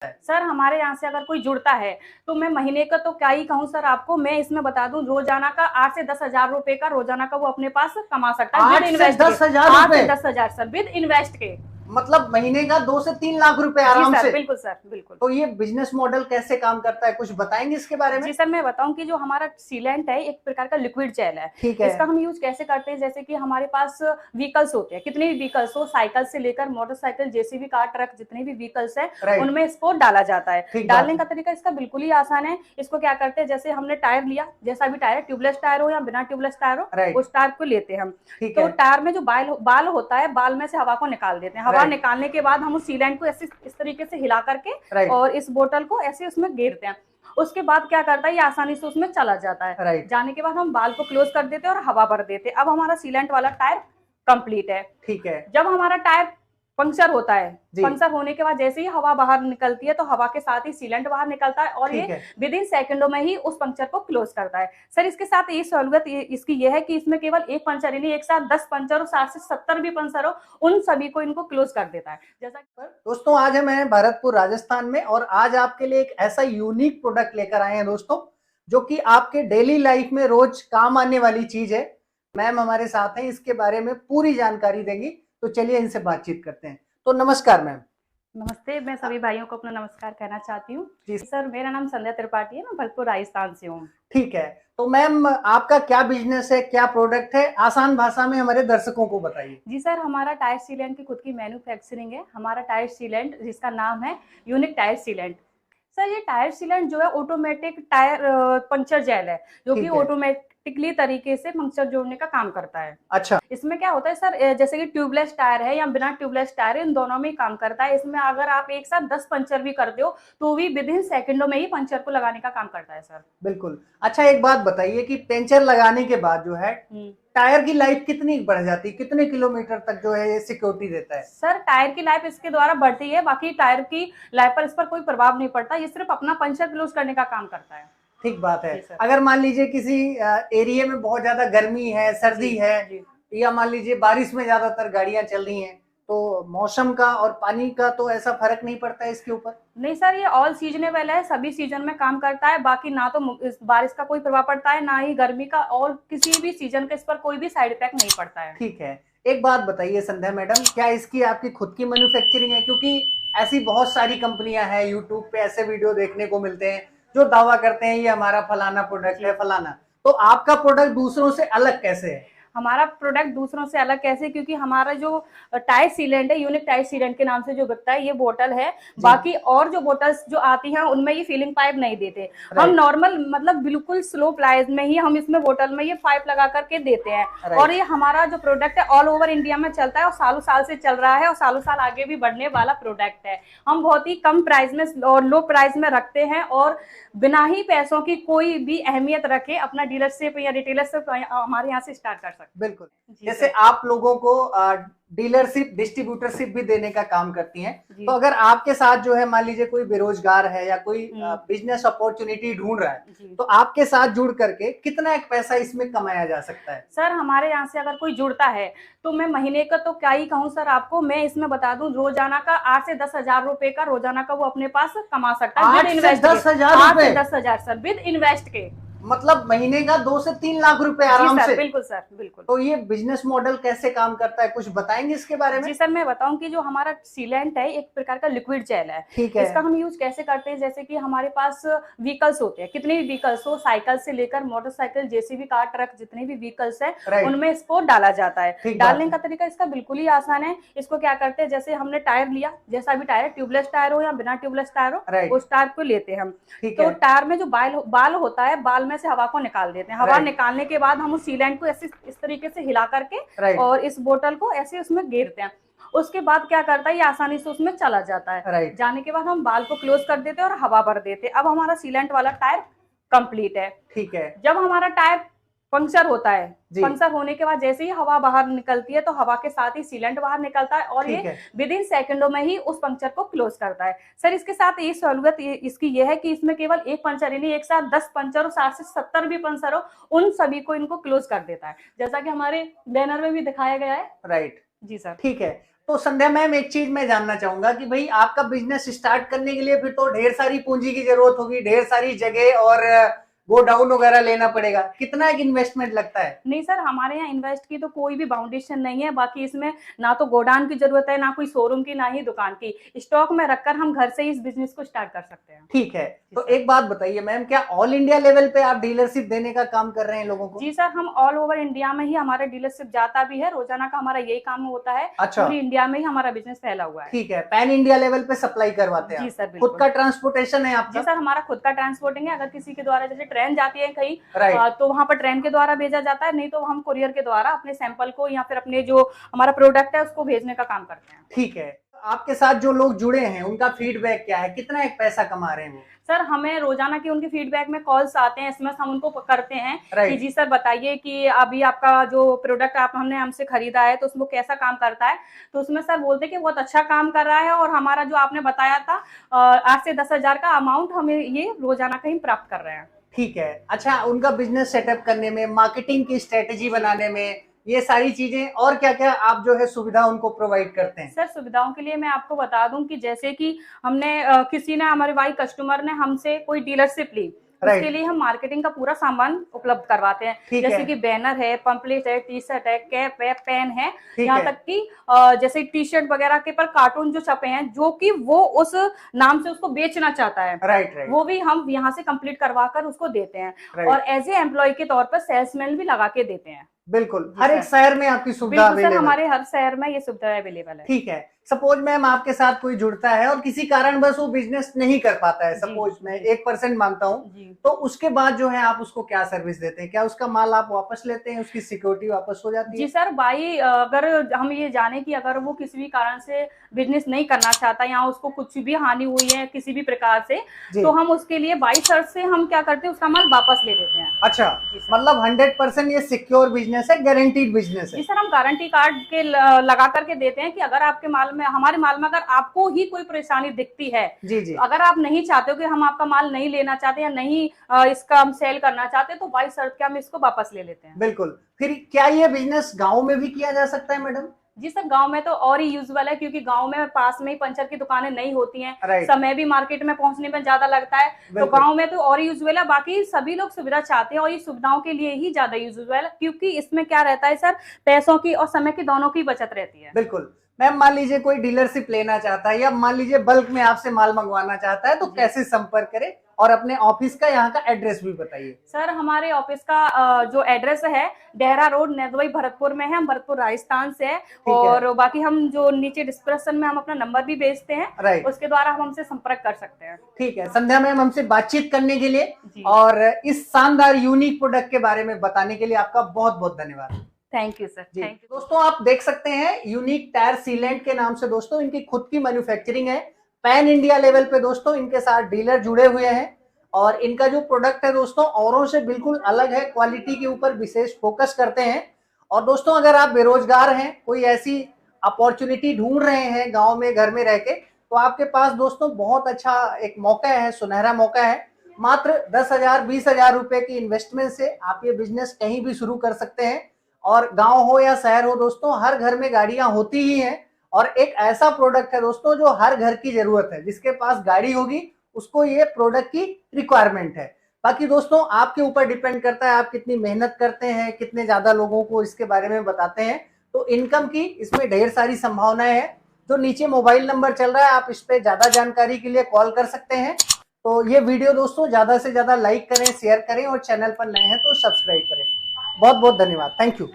Sir हमारे यहाँ से अगर कोई जुड़ता है तो मैं महीने का तो क्या ही कहूँ सर आपको, मैं इसमें बता दूं रोजाना का 8 से 10 हजार रुपए का रोजाना का वो अपने पास कमा सकता है विद 8 से इन्वेस्ट के। 10 हजार 8 से 10 हजार सर विद इन्वेस्ट के। मतलब महीने का 2 से 3 लाख रुपए जी आराम सर, से। बिल्कुल सर, बिल्कुल। तो ये बिजनेस मॉडल कैसे काम करता है, कुछ बताएंगे इसके बारे में? जी सर, मैं बताऊं कि जो हमारा सीलेंट है एक प्रकार का लिक्विड जेल है। ठीक है। इसका हम यूज कैसे करते हैं, जैसे कि हमारे पास व्हीकल्स होते हैं, कितने भी व्हीकल्स हो, साइकिल से लेकर मोटरसाइकिल, जेसीबी, कार, ट्रक, जितने भी व्हीकल्स है राइट। उनमें इसको डाला जाता है। ठीक बात डालने है। का तरीका इसका बिल्कुल ही आसान है। इसको क्या करते हैं, जैसे हमने टायर लिया, जैसा भी टायर, ट्यूबलेस टायर हो या बिना ट्यूबलेस टायर हो, राइट। उस टायर को लेते हैं हम। ठीक तो है। टायर में जो बाल होता है, बाल में से हवा को निकाल देते हैं। हवा राइट। निकालने के बाद हम उस सीलेंट को ऐसे इस तरीके से हिला करके राइट। और इस बोतल को ऐसे उसमें घेरते हैं। उसके बाद क्या करता है, ये आसानी से उसमें चला जाता है। राइट। जाने के बाद हम बाल को क्लोज कर देते हैं और हवा भर देते हैं। अब हमारा सीलेंट वाला टायर कंप्लीट है। ठीक है। जब हमारा टायर पंक्चर होता है, जी। पंक्चर होने के बाद जैसे ही हवा बाहर निकलती है तो हवा के साथ ही सीलेंट बाहर निकलता है और ये ठीक है। विद इन सेकंडों में ही उस पंक्चर को क्लोज करता है। सर इसके साथ ये सहूलियत इसकी ये है कि इसमें केवल एक पंक्चर ही नहीं, एक साथ 10 पंक्चर हो, 60 से 70 भी पंक्चर हो, उन सभी को इनको क्लोज कर देता है। जैसा दोस्तों आज हम हैं भरतपुर राजस्थान में और आज आपके लिए एक ऐसा यूनिक प्रोडक्ट लेकर आए हैं दोस्तों, जो कि आपके डेली लाइफ में रोज काम आने वाली चीज है। मैम हमारे साथ हैं, इसके बारे में पूरी जानकारी देंगी। तो चलिए इनसे बातचीत करते हैं। तो नमस्कार मैम। नमस्ते, मैं सभी भाइयों को अपना नमस्कार कहना चाहती हूँ। जी सर मेरा नाम संध्या त्रिपाठी है, मैं भरतपुर राजस्थान से हूँ। ठीक है। तो मैम आपका क्या बिजनेस है, क्या प्रोडक्ट है, आसान भाषा में हमारे दर्शकों को बताइए। जी सर, हमारा टायर सीलेंट की खुद की मैन्युफैक्चरिंग है। हमारा टायर सीलेंट जिसका नाम है यूनिक टायर सीलेंट। सर ये टायर सीलेंट जो है ऑटोमेटिक टायर पंक्चर जेल है, जो कि ठीक है। ऑटोमेटिकली तरीके से पंक्चर जोड़ने का काम करता है। अच्छा। इसमें क्या होता है सर, जैसे कि ट्यूबलेस टायर है या बिना ट्यूबलेस टायर है, इन दोनों में ही काम करता है। इसमें अगर आप एक साथ 10 पंक्चर भी करते हो तो भी विद इन सेकंडों में ही पंक्चर को लगाने का काम करता है सर। बिल्कुल। अच्छा एक बात बताइए कि पंचर लगाने के बाद जो है टायर की लाइफ कितनी बढ़ जाती है, कितने किलोमीटर तक जो है ये सिक्योरिटी देता है? सर टायर की लाइफ इसके द्वारा बढ़ती है, बाकी टायर की लाइफ पर इस पर कोई प्रभाव नहीं पड़ता। ये सिर्फ अपना पंक्चर क्लोज करने का काम करता है। ठीक बात है। जी सर। अगर मान लीजिए किसी एरिया में बहुत ज्यादा गर्मी है, सर्दी है, जी। या मान लीजिए बारिश में ज्यादातर गाड़ियां चल रही हैं, तो मौसम का और पानी का तो ऐसा फर्क नहीं पड़ता है इसके ऊपर? नहीं सर, ये ऑल सीजनेबल है, सभी सीजन में काम करता है। बाकी ना तो इस बारिश का कोई प्रभाव पड़ता है, ना ही गर्मी का, और किसी भी सीजन का इस पर कोई भी साइड इफेक्ट नहीं पड़ता है। ठीक है। एक बात बताइए संध्या मैडम, क्या इसकी आपकी खुद की मैन्युफैक्चरिंग है? क्योंकि ऐसी बहुत सारी कंपनियां हैं, यूट्यूब पे ऐसे वीडियो देखने को मिलते हैं जो दावा करते हैं ये हमारा फलाना प्रोडक्ट है फलाना। तो आपका प्रोडक्ट दूसरों से अलग कैसे है? हमारा प्रोडक्ट दूसरों से अलग कैसे, क्योंकि हमारा जो टायर सीलेंट है, यूनिक टायर सीलेंट के नाम से जो बिकता है, ये बोतल है। बाकी और जो बोतल्स जो आती हैं उनमें ये फीलिंग पाइप नहीं देते। हम नॉर्मल मतलब बिल्कुल स्लो प्राइस में ही हम इसमें बोतल में ये पाइप लगा करके देते हैं। और ये हमारा जो प्रोडक्ट है ऑल ओवर इंडिया में चलता है और सालों साल से चल रहा है और सालों साल आगे भी बढ़ने वाला प्रोडक्ट है। हम बहुत ही कम प्राइस में और लो प्राइस में रखते हैं और बिना ही पैसों की कोई भी अहमियत रखे अपना डीलरशिप या रिटेलरशिप हमारे यहाँ से स्टार्ट कर सकते हैं। बिल्कुल। जैसे आप लोगों को डीलरशिप, डिस्ट्रीब्यूटरशिप भी देने का काम करती हैं, तो अगर आपके साथ जो है मान लीजिए कोई बेरोजगार है या कोई बिजनेस अपॉर्चुनिटी ढूंढ रहा है, तो आपके साथ जुड़ करके कितना एक पैसा इसमें कमाया जा सकता है? सर हमारे यहाँ से अगर कोई जुड़ता है तो मैं महीने का तो क्या ही कहूँ सर आपको, मैं इसमें बता दूं रोजाना का 8 से 10 हजार रुपए का रोजाना का वो अपने पास कमा सकता है विद इन्वेस्ट। 8 से 10 हजार सर विद इन्वेस्ट के, मतलब महीने का 2 से 3 लाख रुपए आराम से। बिल्कुल सर, बिल्कुल। तो ये बिजनेस मॉडल कैसे काम करता है, कुछ बताएंगे इसके बारे में? जी सर, मैं बताऊं कि जो हमारा सीलेंट है एक प्रकार का लिक्विड जेल है। ठीक है। इसका हम यूज कैसे करते हैं, जैसे कि हमारे पास व्हीकल्स होते हैं, कितने भी व्हीकल्स हो, साइकिल से लेकर मोटरसाइकिल, जेसीबी, कार, ट्रक, जितने भी व्हीकल्स है उनमें इसको डाला जाता है। डालने का तरीका इसका बिल्कुल ही आसान है। इसको क्या करते हैं, जैसे हमने टायर लिया, जैसा भी टायर, ट्यूबलेस टायर हो या बिना ट्यूबलेस टायर हो, उस टायर को लेते हैं हम। तो टायर में जो बाल होता है, बाल में से हवा को निकाल देते हैं। हवा निकालने के बाद हम उस सीलेंट को ऐसे इस तरीके से हिला करके और इस बोतल को ऐसे उसमें घेरते हैं। उसके बाद क्या करता है, ये आसानी से उसमें चला जाता है। जाने के बाद हम बाल को क्लोज कर देते हैं और हवा भर देते हैं। अब हमारा सीलेंट वाला टायर कंप्लीट है। ठीक है। जब हमारा टायर पंक्चर होता है, पंक्चर होने के बाद जैसे ही हवा बाहर निकलती है तो हवा के साथ ही सीलेंट बाहर निकलता है और ये विद इन सेकंडों में ही उस पंक्चर को क्लोज करता है। सर इसके साथ ये सहूलियत इसकी ये है कि इसमें केवल एक पंक्चर ही नहीं, एक साथ 10 पंक्चर हो, 60 से 70 भी पंक्चर हो, उन सभी को इनको क्लोज कर देता है, जैसा कि हमारे बैनर में भी दिखाया गया है। राइट। जी सर। ठीक है। तो संध्या मैम, एक चीज मैं जानना चाहूंगा कि भाई आपका बिजनेस स्टार्ट करने के लिए फिर तो ढेर सारी पूंजी की जरूरत होगी, ढेर सारी जगह और गोडाउन वगैरह लेना पड़ेगा, कितना एक इन्वेस्टमेंट लगता है? नहीं सर, हमारे यहाँ इन्वेस्ट की तो कोई भी बाउंडेशन नहीं है। बाकी इसमें ना तो गोडाउन की जरूरत है, ना कोई शोरूम की, ना ही दुकान की। स्टॉक में रखकर हम घर से ही इस बिजनेस को स्टार्ट कर सकते हैं। ठीक है, तो एक बात बताइए मैम, क्या ऑल इंडिया लेवल पे आप डीलरशिप देने का काम कर रहे हैं लोगों को? जी सर, हम ऑल ओवर इंडिया में ही हमारा डीलरशिप जाता भी है। रोजाना का हमारा यही काम होता है। अच्छा, पूरी इंडिया में ही हमारा बिजनेस फैला हुआ है। ठीक है, पैन इंडिया लेवल पे सप्लाई करवाते हैं? जी सर, खुद का ट्रांसपोर्टेशन है आपका? जी सर, हमारा खुद का ट्रांसपोर्टिंग है। अगर किसी के द्वारा जैसे ट्रेन जाती है कहीं, राइट, तो वहाँ पर ट्रेन के द्वारा भेजा जाता है, नहीं तो हम कुरियर के द्वारा अपने सैंपल को या फिर अपने जो हमारा प्रोडक्ट है उसको भेजने का काम करते हैं। ठीक है, आपके साथ जो लोग जुड़े हैं उनका फीडबैक क्या है, कितना एक पैसा कमा रहे हैं वो? सर, हमें रोजाना की उनके फीडबैक में कॉल्स आते हैं, एसएमएस हम उनको करते हैं कि जी सर बताइए कि अभी आपका जो प्रोडक्ट हमने हमसे खरीदा है तो उसमें कैसा काम करता है। तो उसमें सर बोलते हैं कि बहुत अच्छा काम कर रहा है और हमारा जो आपने बताया था 8 से 10,000 का अमाउंट हमें ये रोजाना का ही प्राप्त कर रहे हैं। ठीक है, अच्छा, उनका बिजनेस सेटअप करने में, मार्केटिंग की स्ट्रेटेजी बनाने में, ये सारी चीजें और क्या क्या आप जो है सुविधा उनको प्रोवाइड करते हैं? सर, सुविधाओं के लिए मैं आपको बता दूं कि जैसे कि हमने किसी ने, हमारे भाई कस्टमर ने हमसे कोई डीलरशिप ली, उसके लिए हम मार्केटिंग का पूरा सामान उपलब्ध करवाते हैं। जैसे कि बैनर है, पंपलेट है, टी शर्ट है, कैप है, पेन है, यहाँ तक कि जैसे टी शर्ट वगैरह के पर कार्टून जो छपे हैं, जो कि वो उस नाम से उसको बेचना चाहता है, राइट, वो भी हम यहाँ से कंप्लीट करवा कर उसको देते हैं। और एज ए एम्प्लॉय के तौर पर सेल्समैन भी लगा के देते हैं। बिल्कुल, हर एक शहर में आपकी सुविधा अवेलेबल है? हमारे हर शहर में ये सुविधा अवेलेबल है। ठीक है, सपोज मैम आपके साथ कोई जुड़ता है और किसी कारण बस वो बिजनेस नहीं कर पाता है, सपोज मैं 1% मानता हूँ, तो उसके बाद जो है आप उसको क्या सर्विस देते हैं? क्या उसका माल आप वापस लेते हैं, उसकी सिक्योरिटी वापस हो जाती है? जी सर, भाई अगर हम ये जाने कि अगर वो किसी भी कारण से बिजनेस नहीं करना चाहता या उसको कुछ भी हानि हुई है किसी भी प्रकार से, तो हम उसके लिए बाई शर्त से हम क्या करते हैं, उसका माल वापस ले लेते हैं। अच्छा, मतलब 100% ये सिक्योर बिजनेस है, गारंटीड बिजनेस है? जी सर, हम गारंटी कार्ड के लगा करके देते हैं कि अगर आपके माल में, हमारे माल में अगर आपको ही कोई परेशानी दिखती है, जी जी, अगर आप नहीं चाहते हो कि हम आपका माल नहीं लेना चाहते या नहीं इसका हम सेल करना चाहते, तो बाई शर्त के हम इसको वापस ले लेते हैं। बिल्कुल। फिर क्या ये बिजनेस गाँव में भी किया जा सकता है मैडम? जी सर, गांव में तो और ही यूजुअल है, क्योंकि गांव में पास में ही पंचर की दुकानें नहीं होती हैं, समय भी मार्केट में पहुंचने में ज्यादा लगता है, तो गांव में तो और ही यूजुअल है। बाकी सभी लोग सुविधा चाहते हैं और ये सुविधाओं के लिए ही ज्यादा यूजुअल है, क्योंकि इसमें क्या रहता है सर, पैसों की और समय की दोनों की बचत रहती है। बिल्कुल मैम, मान लीजिए कोई डीलरशिप लेना चाहता है या मान लीजिए बल्क में आपसे माल मंगवाना चाहता है, तो कैसे संपर्क करे? और अपने ऑफिस का यहाँ का एड्रेस भी बताइए। सर, हमारे ऑफिस का जो एड्रेस है, डेहरा रोड, नैदवाई, भरतपुर में है। हम भरतपुर राजस्थान से है। और बाकी हम जो नीचे डिस्क्रिप्शन में हम अपना नंबर भी भेजते हैं, उसके द्वारा हम हमसे संपर्क कर सकते हैं। ठीक है, संध्या मैम, हमसे बातचीत करने के लिए और इस शानदार यूनिक प्रोडक्ट के बारे में बताने के लिए आपका बहुत बहुत धन्यवाद। Thank you sir. Thank you दोस्तों, आप देख सकते हैं यूनिक टायर सीलेंट के नाम से दोस्तों इनकी खुद की मैन्युफैक्चरिंग है। पैन इंडिया लेवल पे दोस्तों इनके साथ डीलर जुड़े हुए हैं और इनका जो प्रोडक्ट है दोस्तों औरों से बिल्कुल अलग है, क्वालिटी के ऊपर विशेष फोकस करते हैं। और दोस्तों, अगर आप बेरोजगार हैं, कोई ऐसी अपॉर्चुनिटी ढूंढ रहे हैं गांव में घर में रह के, तो आपके पास दोस्तों बहुत अच्छा एक मौका है, सुनहरा मौका है। मात्र 10,000 20,000 रुपए की इन्वेस्टमेंट से आप ये बिजनेस कहीं भी शुरू कर सकते हैं। और गांव हो या शहर हो दोस्तों, हर घर में गाड़ियां होती ही हैं और एक ऐसा प्रोडक्ट है दोस्तों जो हर घर की जरूरत है। जिसके पास गाड़ी होगी उसको ये प्रोडक्ट की रिक्वायरमेंट है। बाकी दोस्तों, आपके ऊपर डिपेंड करता है आप कितनी मेहनत करते हैं, कितने ज्यादा लोगों को इसके बारे में बताते हैं। तो इनकम की इसमें ढेर सारी संभावनाएं हैं। जो नीचे मोबाइल नंबर चल रहा है, आप इस पे ज्यादा जानकारी के लिए कॉल कर सकते हैं। तो ये वीडियो दोस्तों ज्यादा से ज्यादा लाइक करें, शेयर करें और चैनल पर नए हैं तो सब्सक्राइब करें। बहुत बहुत धन्यवाद। Thank you.